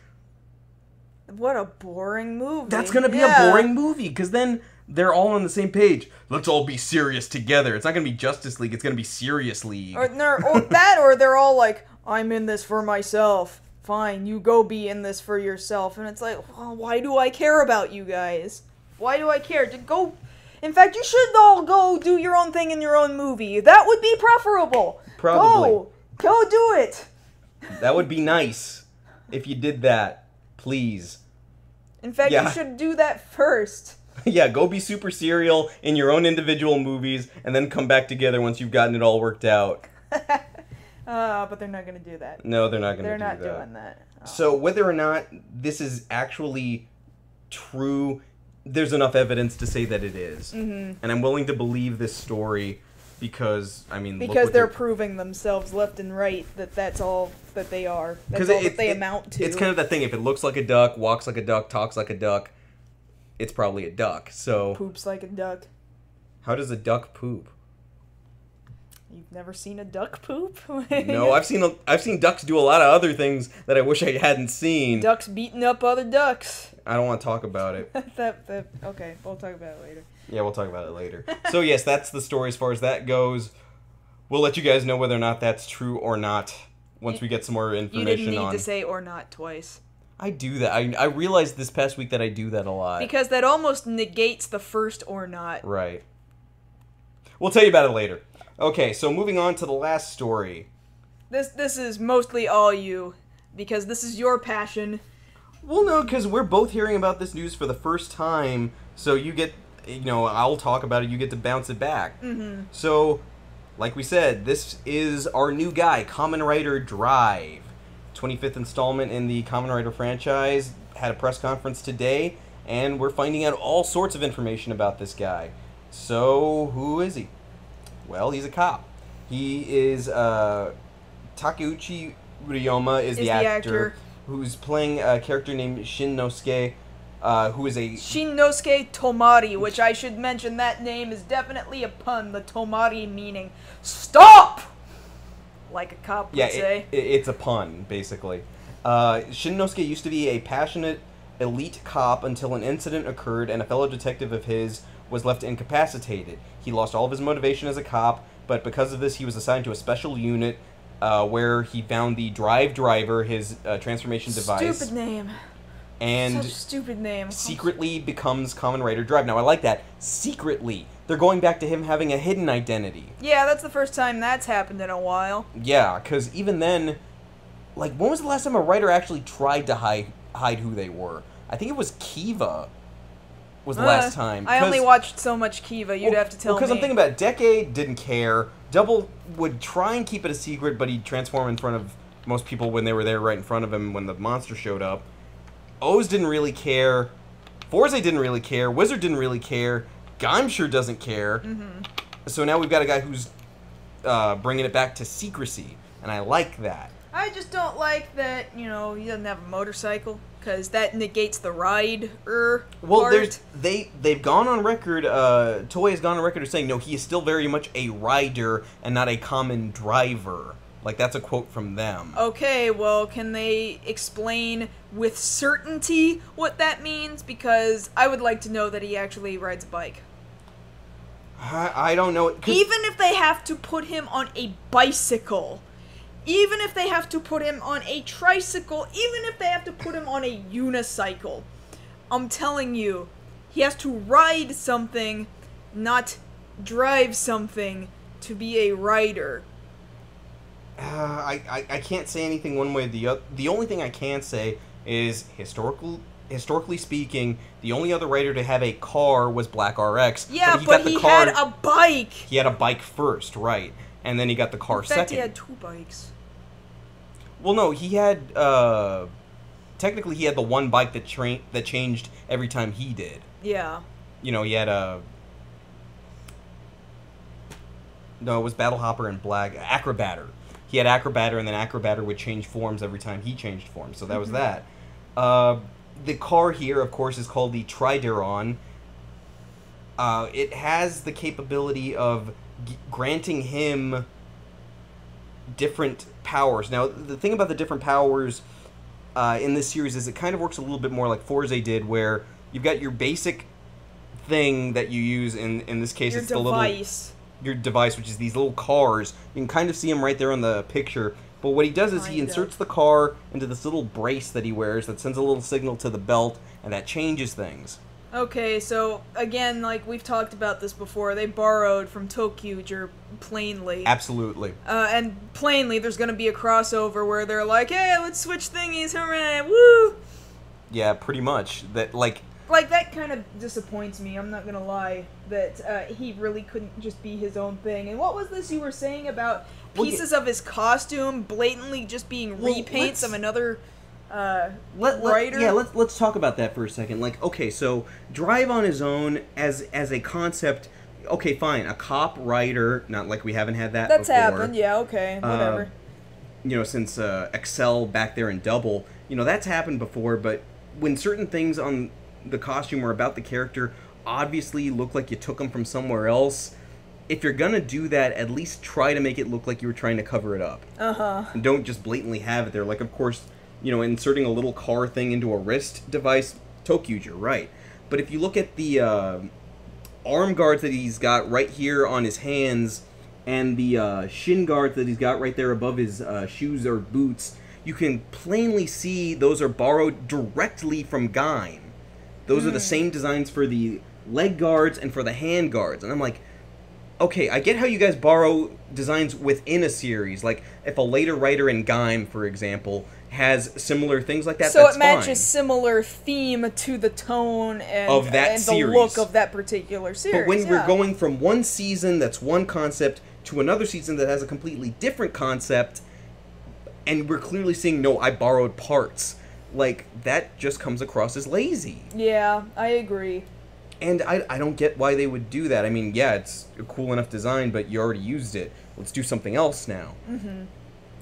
What a boring movie. That's gonna be a boring movie, because then they're all on the same page. Let's all be serious together. It's not gonna be Justice League, it's gonna be Serious League. Or they're all like, I'm in this for myself. Fine, you go be in this for yourself. And it's like, well, why do I care about you guys? Why do I care? To go... In fact, you should all go do your own thing in your own movie. That would be preferable. Probably. Go do it. That would be nice if you did that. Please. In fact, you should do that first. Yeah, go be super serial in your own individual movies, and then come back together once you've gotten it all worked out. But they're not going to do that. No, they're not going to do that. They're not doing that. Oh. So whether or not this is actually true, there's enough evidence to say that it is. Mm-hmm. And I'm willing to believe this story because, I mean... Because they're proving themselves left and right that that's all that they are. That's all that they amount to. It's kind of that thing, if it looks like a duck, walks like a duck, talks like a duck, it's probably a duck, so... Poops like a duck. How does a duck poop? You've never seen a duck poop? No, I've seen ducks do a lot of other things that I wish I hadn't seen. Ducks beating up other ducks. I don't want to talk about it. Okay, we'll talk about it later. Yeah, we'll talk about it later. So yes, that's the story as far as that goes. We'll let you guys know whether or not that's true or not once we get some more information on... You didn't need to say "or not" twice. I do that. I realized this past week that I do that a lot. Because that almost negates the first "or not." Right. We'll tell you about it later. Okay, so moving on to the last story. This is mostly all you, because this is your passion. Well, no, because we're both hearing about this news for the first time, so you get, I'll talk about it, you get to bounce it back. Mm-hmm. So, like we said, this is our new guy, Kamen Rider Drive. 25th installment in the Kamen Rider franchise, had a press conference today, and we're finding out all sorts of information about this guy. So, who is he? Well, he's a cop. He is, Takeuchi Uriyama is the actor who's playing a character named Shinnosuke, who is a... Shinnosuke Tomari, which I should mention that name is definitely a pun, the Tomari meaning, stop! Like a cop would say. It's a pun, basically. Shinnosuke used to be a passionate, elite cop until an incident occurred and a fellow detective of his was left incapacitated. He lost all of his motivation as a cop, but because of this he was assigned to a special unit where he found the Drive Driver, his transformation device. Stupid name. And such a stupid name. Secretly becomes Kamen Rider Drive. Now, I like that. Secretly. They're going back to him having a hidden identity. Yeah, that's the first time that's happened in a while. Yeah, because even then, like, when was the last time a writer actually tried to hide who they were? I think it was Kiva was the last time. I only watched so much Kiva, you'd have to tell me. Because I'm thinking about it, Decade didn't care. Double would try and keep it a secret, but he'd transform in front of most people when they were there right in front of him when the monster showed up. O's didn't really care. Forze didn't really care. Wizard didn't really care. Gaim sure doesn't care. Mm-hmm. So now we've got a guy who's bringing it back to secrecy, and I like that. I just don't like that, he doesn't have a motorcycle, because that negates the rider part. They've gone on record, Toei has gone on record of saying, no, he is still very much a rider and not a common driver. Like, that's a quote from them. Okay, well, can they explain with certainty what that means? Because I would like to know that he actually rides a bike. I don't know. Even if they have to put him on a bicycle, even if they have to put him on a tricycle, even if they have to put him on a unicycle, I'm telling you, he has to ride something, not drive something, to be a rider. I can't say anything one way or the other. The only thing I can say is, historically speaking, the only other rider to have a car was Black RX. Yeah, but he had a bike! He had a bike first, right. And then he got the car second. In fact, he had two bikes. Well, no, he had, technically he had the one bike that changed every time he did. Yeah. He had a... No, it was Battle Hopper and Black... Acrobatter. He had Acrobatter, and then Acrobatter would change forms every time he changed forms, so that was that. The car here, of course, is called the Trideron. It has the capability of granting him different powers. Now, the thing about the different powers in this series is it kind of works a little bit more like Forza did, where you've got your basic thing that you use. In this case, Your it's device. your device, which is these little cars. You can kind of see them right there on the picture. But what he does is he inserts the car into this little brace that he wears that sends a little signal to the belt, and that changes things. Okay, so, again, like, we've talked about this before, they borrowed from Tokyuger plainly. Absolutely. And plainly, there's gonna be a crossover where they're like, hey, let's switch thingies, hooray, woo! Yeah, pretty much. That, like, that kind of disappoints me, I'm not gonna lie, that he really couldn't just be his own thing. And what was this you were saying about pieces of his costume blatantly just being repaints of another writer? Yeah, let's talk about that for a second. Like, okay, so Drive on his own as a concept, okay, fine, a cop writer, not like we haven't had that That's before. happened, yeah, okay, whatever. Since Excel back there in Double, that's happened before, but when certain things on the costume or about the character obviously look like you took them from somewhere else, if you're gonna do that, at least try to make it look like you were trying to cover it up. And don't just blatantly have it there. Like, of course, inserting a little car thing into a wrist device, Tokyuger, right. But if you look at the arm guards that he's got right here on his hands, and the shin guards that he's got right there above his shoes or boots, you can plainly see those are borrowed directly from Gaim. Those are the same designs for the leg guards and for the hand guards. And I'm like, okay, I get how you guys borrow designs within a series. Like, if a later writer in Gaim, for example, has similar things like that, so that's it matches fine. Similar theme to the tone and, of that and series. The look of that particular series. But when we're going from one season that's one concept to another season that has a completely different concept, and we're clearly seeing, no, I borrowed parts, like, that just comes across as lazy. Yeah, I agree. And I don't get why they would do that. I mean, yeah, it's a cool enough design, but you already used it. Let's do something else now.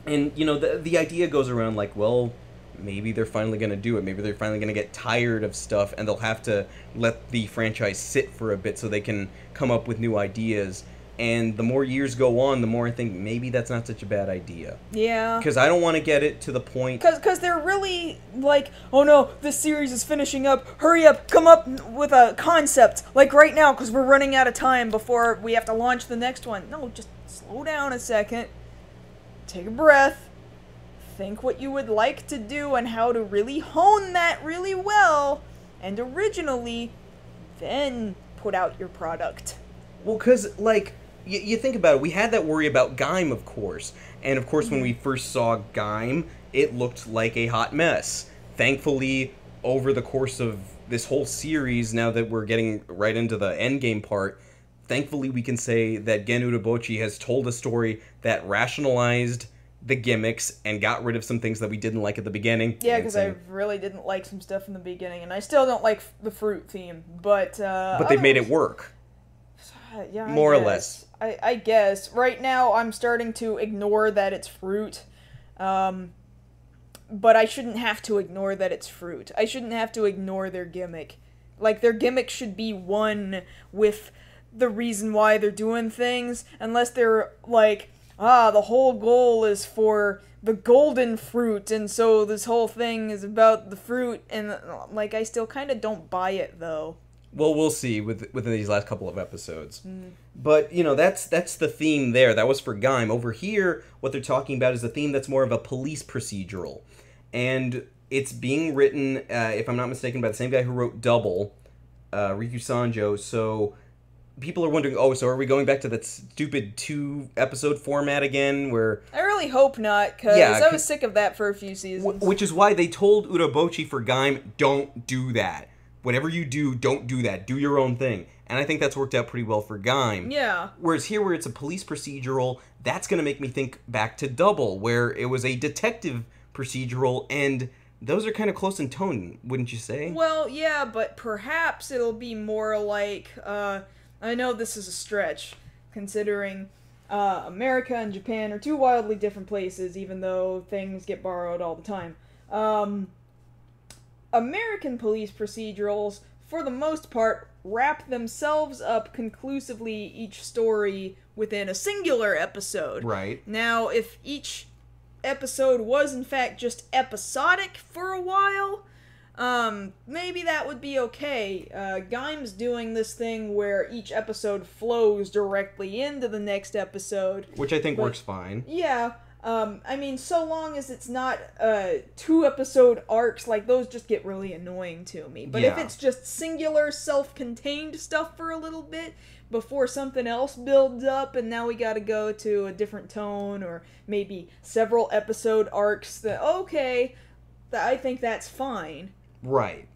And, the idea goes around like, well, maybe they're finally going to do it. Maybe they're finally going to get tired of stuff, and they'll have to let the franchise sit for a bit so they can come up with new ideas. And the more years go on, the more I think maybe that's not such a bad idea. Yeah. Because I don't want to get it to the point... Because they're really like, oh no, this series is finishing up. Hurry up, come up with a concept. Like right now, because we're running out of time before we have to launch the next one. No, just slow down a second. Take a breath. Think what you would like to do and how to really hone that really well. And originally, then put out your product. Well, because, like... You think about it, we had that worry about Gaim, of course. And, of course, when we first saw Gaim, it looked like a hot mess. Thankfully, over the course of this whole series, now that we're getting right into the endgame part, thankfully we can say that Gen Urobuchi has told a story that rationalized the gimmicks and got rid of some things that we didn't like at the beginning. Yeah, because I really didn't like some stuff in the beginning, and I still don't like the fruit theme, but they've made it work. Yeah, more or less. I guess. Right now, I'm starting to ignore that it's fruit. But I shouldn't have to ignore that it's fruit. I shouldn't have to ignore their gimmick. Like, their gimmick should be one with the reason why they're doing things, unless they're like, the whole goal is for the golden fruit, and so this whole thing is about the fruit, and, like, I still kind of don't buy it, though. Well, we'll see within these last couple of episodes. But, that's the theme there. That was for Gaim. Over here, what they're talking about is a theme that's more of a police procedural. And it's being written, if I'm not mistaken, by the same guy who wrote Double, Riku Sanjo. So people are wondering, so are we going back to that stupid 2-episode format again, where... I really hope not, because I was sick of that for a few seasons. Which is why they told Urobuchi for Gaim, don't do that. Whatever you do, don't do that. Do your own thing. And I think that's worked out pretty well for Gaim. Yeah. Whereas here, where it's a police procedural, that's going to make me think back to Double, where it was a detective procedural, and those are kind of close in tone, wouldn't you say? Well, yeah, but perhaps it'll be more like, I know this is a stretch, considering America and Japan are two wildly different places, even though things get borrowed all the time. American police procedurals, for the most part, wrap themselves up conclusively each story within a singular episode. Right. Now, if each episode was in fact just episodic for a while, maybe that would be okay. Gaim's doing this thing where each episode flows directly into the next episode. Which I think works fine. Yeah. I mean, so long as it's not 2-episode arcs, like, those just get really annoying to me. But if it's just singular, self-contained stuff for a little bit, before something else builds up, and now we gotta go to a different tone, or maybe several episode arcs, okay, I think that's fine. Right.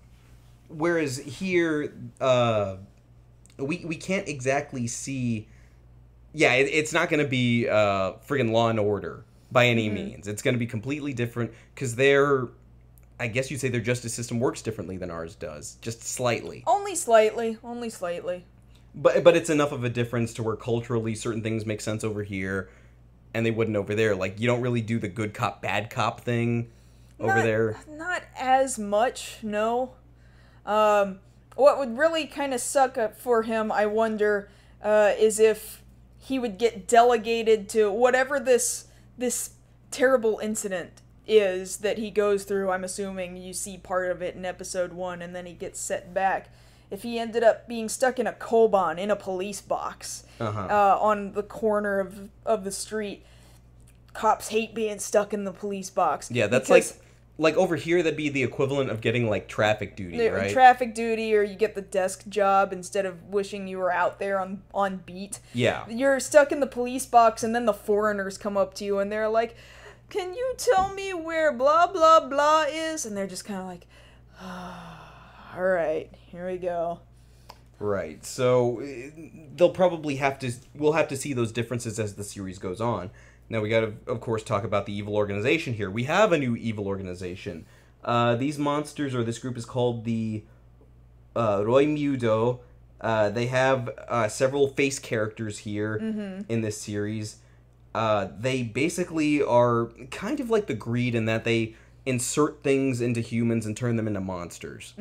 Whereas here, we can't exactly see... Yeah, it's not going to be friggin' Law and Order by any means. It's going to be completely different, because I guess you'd say their justice system works differently than ours does. Just slightly. Only slightly. But it's enough of a difference to where culturally certain things make sense over here, and they wouldn't over there. Like, you don't really do the good cop, bad cop thing over there. Not as much, no. What would really kind of suck for him, I wonder, is if he would get delegated to whatever this terrible incident is that he goes through. I'm assuming you see part of it in episode 1, and then he gets set back. If he ended up being stuck in a koban, in a police box, on the corner of the street, cops hate being stuck in the police box. Yeah, that's like over here, that'd be the equivalent of getting, like, traffic duty, right? Traffic duty, or you get the desk job instead of wishing you were out there on beat. Yeah. You're stuck in the police box, and then the foreigners come up to you, and they're like, can you tell me where blah, blah, blah is? And they're just kind of like, all right, here we go. Right, so we'll have to see those differences as the series goes on. Now, we gotta, of course, talk about the evil organization here. We have a new evil organization. These monsters, or this group, is called the Roimyudo. They have several face characters here in this series. They basically are kind of like the Greed in that they insert things into humans and turn them into monsters.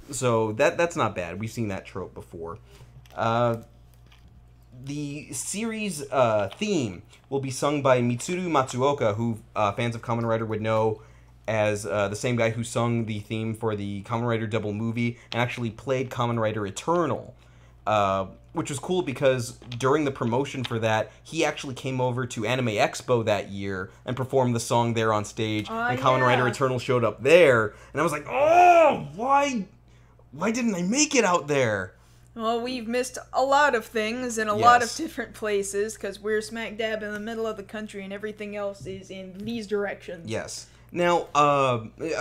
So that's not bad. We've seen that trope before. The series theme will be sung by Mitsuru Matsuoka, who fans of Kamen Rider would know as the same guy who sung the theme for the Kamen Rider double movie and actually played Kamen Rider Eternal, which was cool because during the promotion for that, he actually came over to Anime Expo that year and performed the song there on stage, and Kamen Rider Eternal showed up there, and I was like, oh, why didn't I make it out there? Well, we've missed a lot of things in a lot of different places, because we're smack dab in the middle of the country and everything else is in these directions. Yes. Now,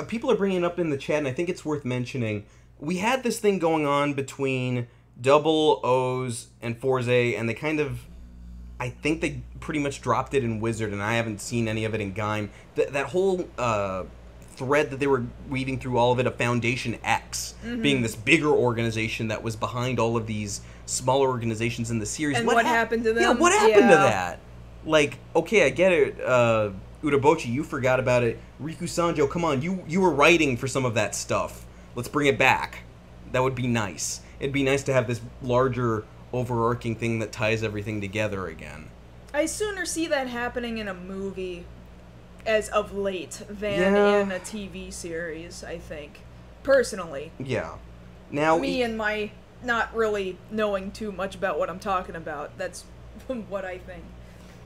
people are bringing it up in the chat, and I think it's worth mentioning. We had this thing going on between Double, O's, and Forze, and they kind of... I think they pretty much dropped it in Wizard, and I haven't seen any of it in Gaim. That whole... thread that they were weaving through all of it, of Foundation X being this bigger organization that was behind all of these smaller organizations in the series. And what happened to them? Yeah, what happened to that? Like, okay, I get it, Urabochi, you forgot about it. Riku Sanjo, come on, you were writing for some of that stuff. Let's bring it back. That would be nice. It'd be nice to have this larger, overarching thing that ties everything together again. I sooner see that happening in a movie as of late than in a TV series, I think. Personally. Yeah. Now, me and my not really knowing too much about what I'm talking about. That's what I think.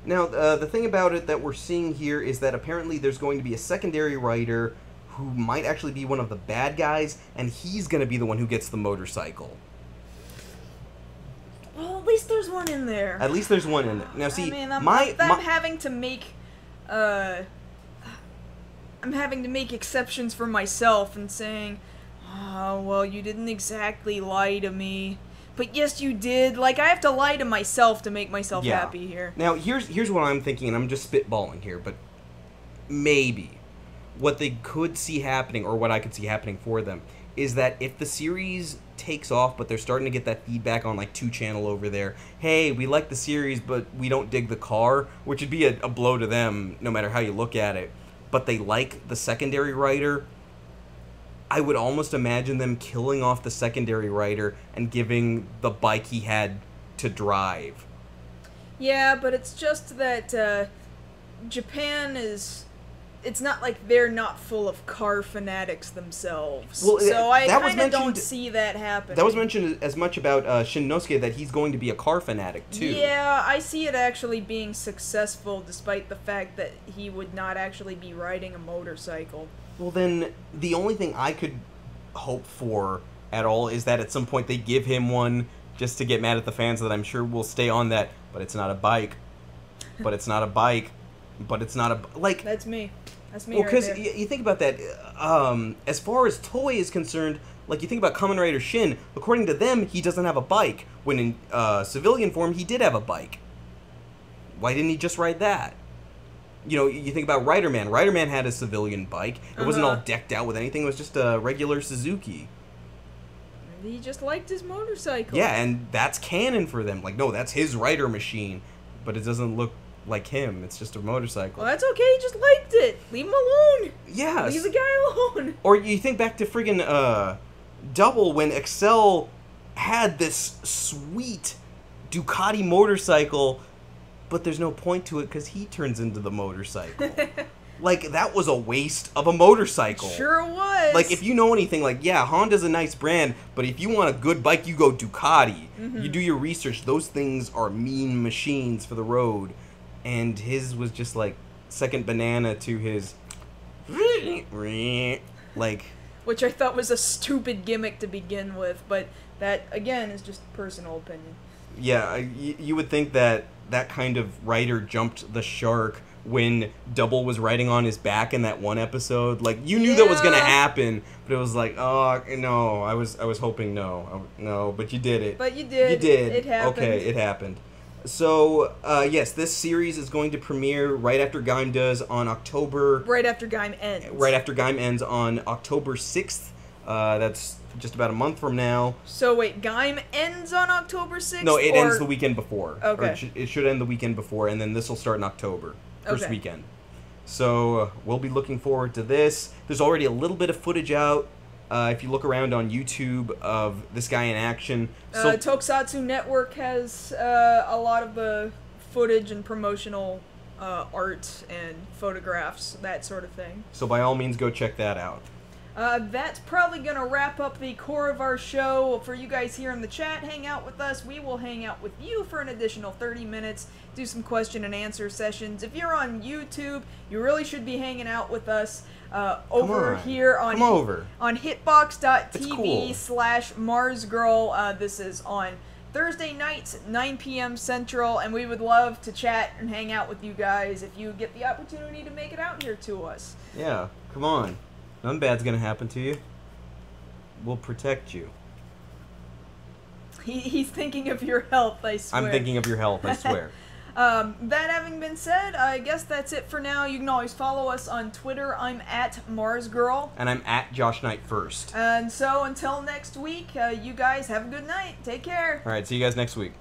Now, the thing about it that we're seeing here is that apparently there's going to be a secondary writer who might actually be one of the bad guys, and he's going to be the one who gets the motorcycle. Well, at least there's one in there. At least there's one in there. Now, see, I'm having to make, I'm having to make exceptions for myself and saying, oh, well, you didn't exactly lie to me. But yes, you did. Like, I have to lie to myself to make myself happy here. Now, here's what I'm thinking, and I'm just spitballing here, but maybe what they could see happening, or what I could see happening for them, is that if the series takes off, but they're starting to get that feedback on, like, 2channel over there, hey, we like the series, but we don't dig the car, which would be a blow to them, no matter how you look at it, but they like the secondary writer, I would almost imagine them killing off the secondary writer and giving the bike he had to drive. Yeah, but it's just that Japan is... It's not like they're not full of car fanatics themselves. Well, so I that was kind of don't mentioned- see that happening. That was mentioned as much about Shinnosuke that he's going to be a car fanatic too. Yeah, I see it actually being successful despite the fact that he would not actually be riding a motorcycle. Well, then the only thing I could hope for at all is that at some point they give him one just to get mad at the fans that I'm sure will stay on that. But it's not a bike. But it's not a bike. But it's not a like. That's me. That's me. Well, right because there. you think about that, as far as Toy is concerned, like you think about Kamen Rider Shin, according to them, he doesn't have a bike. When in civilian form, he did have a bike. Why didn't he just ride that? You know, you think about Rider Man. Rider Man had a civilian bike. It wasn't all decked out with anything. It was just a regular Suzuki. He just liked his motorcycle. Yeah, and that's canon for them. Like, no, that's his rider machine, but it doesn't look like him. It's just a motorcycle. Well, that's okay. He just liked it. Leave him alone. Yes. Leave the guy alone. Or you think back to friggin' Double when Excel had this sweet Ducati motorcycle, but there's no point to it because he turns into the motorcycle. Like, that was a waste of a motorcycle. Sure was. Like, if you know anything, like, yeah, Honda's a nice brand, but if you want a good bike, you go Ducati. You do your research. Those things are mean machines for the road. And his was just, like, second banana to his... Like... Which I thought was a stupid gimmick to begin with, but that, again, is just personal opinion. Yeah, you would think that that kind of rider jumped the shark when Double was riding on his back in that one episode. Like, you knew that was gonna happen, but it was like, oh, no, I was hoping no, but you did it. But you did. You did. It happened. Okay, it happened. So, yes, this series is going to premiere right after Gaim does on October... Right after Gaim ends. Right after Gaim ends on October 6th. That's just about a month from now. So wait, Gaim ends on October 6th? No, it ends the weekend before. Okay. Or it should end the weekend before, and then this will start in October. First Okay. weekend. So, we'll be looking forward to this. There's already a little bit of footage out. If you look around on YouTube of this guy in action. So, Tokusatsu Network has a lot of the footage and promotional art and photographs, that sort of thing. so by all means, go check that out. That's probably going to wrap up the core of our show. For you guys here in the chat, hang out with us. We will hang out with you for an additional 30 minutes, do some question and answer sessions. If you're on YouTube, you really should be hanging out with us over here on hitbox.tv/MarsGirl. This is on Thursday nights at 9 p.m. Central, and we would love to chat and hang out with you guys if you get the opportunity to make it out here to us. Yeah, come on. Nothing bad's gonna happen to you. We'll protect you. He's thinking of your health, I swear. I'm thinking of your health, I swear. That having been said, I guess that's it for now. You can always follow us on Twitter. I'm at MarsGirl. And I'm at Josh Knight First. And so until next week, you guys have a good night. Take care. Alright, see you guys next week.